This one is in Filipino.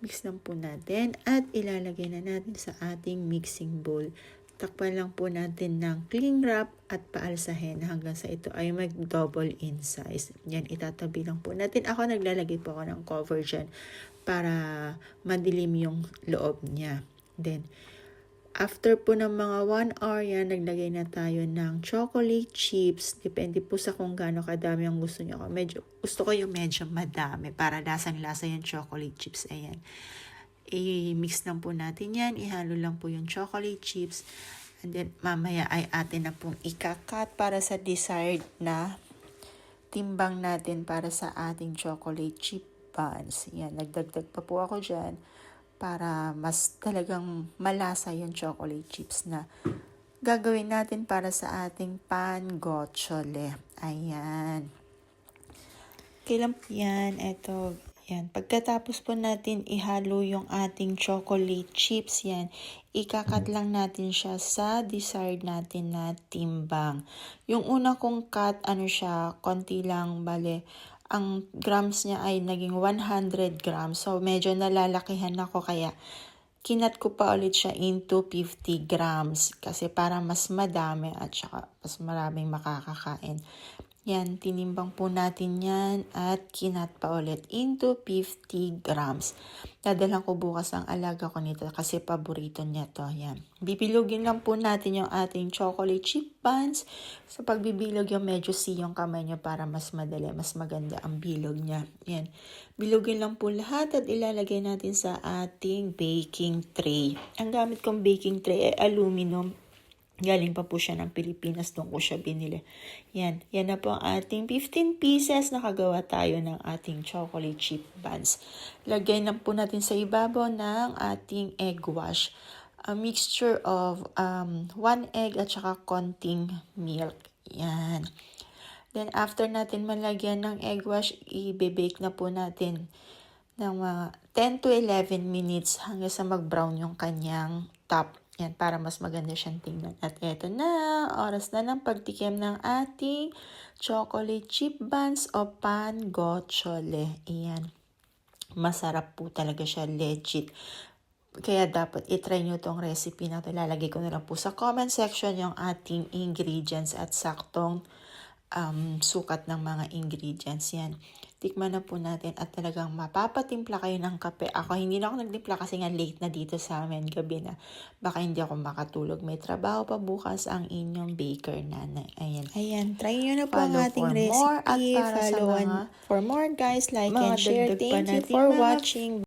mix lang po natin at ilalagay na natin sa ating mixing bowl. Takpan lang po natin ng cling wrap at paalsahin hanggang sa ito ay mag-double in size. Yan, itatabi lang po natin. Ako naglalagay po ako ng cover dyan para madilim yung loob niya. Then, after po ng mga 1 hour yan, naglagay na tayo ng chocolate chips. Depende po sa kung gaano kadami ang gusto nyo. Gusto ko yung medyo madami para lasang-lasa yung chocolate chips. Ayan. I-mix lang po natin yan. Ihalo lang po yung chocolate chips. And then, mamaya ay atin na pong ikakat para sa desired na timbang natin para sa ating chocolate chip buns. Yan, nagdagdag pa po ako dyan para mas talagang malasa yung chocolate chips na gagawin natin para sa ating pan gochole. Ayan. Kailan po yan? Ito. Yan. Pagkatapos po natin ihalo yung ating chocolate chips, yan, ikakat lang natin siya sa desired natin na timbang. Yung una kong cut, konti lang, bale, ang grams niya ay naging 100 grams. So, medyo nalalakihan ako kaya kinat ko pa ulit siya into 50 grams kasi para mas madami at saka mas maraming makakakain. Yan, tinimbang po natin yan at kinat pa ulit into 50 grams. Dadalan ko bukas ang alaga ko nito kasi paborito niya to. Yan. Bibilugin lang po natin yung ating chocolate chip buns. Sa pagbibilog yung medyo yung kamay niya para mas madali, mas maganda ang bilog niya. Yan. Bilugin lang po lahat at ilalagay natin sa ating baking tray. Ang gamit kong baking tray ay aluminum. Galing pa po siya ng Pilipinas, doon ko siya binili. Yan na po ang ating 15 pieces. Nakagawa tayo ng ating chocolate chip buns. Lagay na po natin sa ibabaw ng ating egg wash. A mixture of 1 egg at saka konting milk. Yan. Then after natin malagyan ng egg wash, i-bake na po natin ng mga 10 to 11 minutes hanggang sa mag-brown yung kanyang top. Yan, para mas maganda siyang tingnan. At eto na, oras na ng pagtikim ng ating chocolate chip buns o pan gochole. Ayan, masarap po talaga siya, legit. Kaya dapat itry nyo tong recipe na ito. Lalagay ko na lang po sa comment section yung ating ingredients at saktong sukat ng mga ingredients. Yan. Tikman na po natin at talagang mapapatimpla kayo ng kape. Ako hindi na ako nagtimpla kasi nga late na dito sa amin, gabi na. Baka hindi ako makatulog. May trabaho pa bukas ang inyong baker nanay. Ayan. Ayan. Try nyo na po ang ating recipe. Follow for more guys. Like and share. Thank you for watching.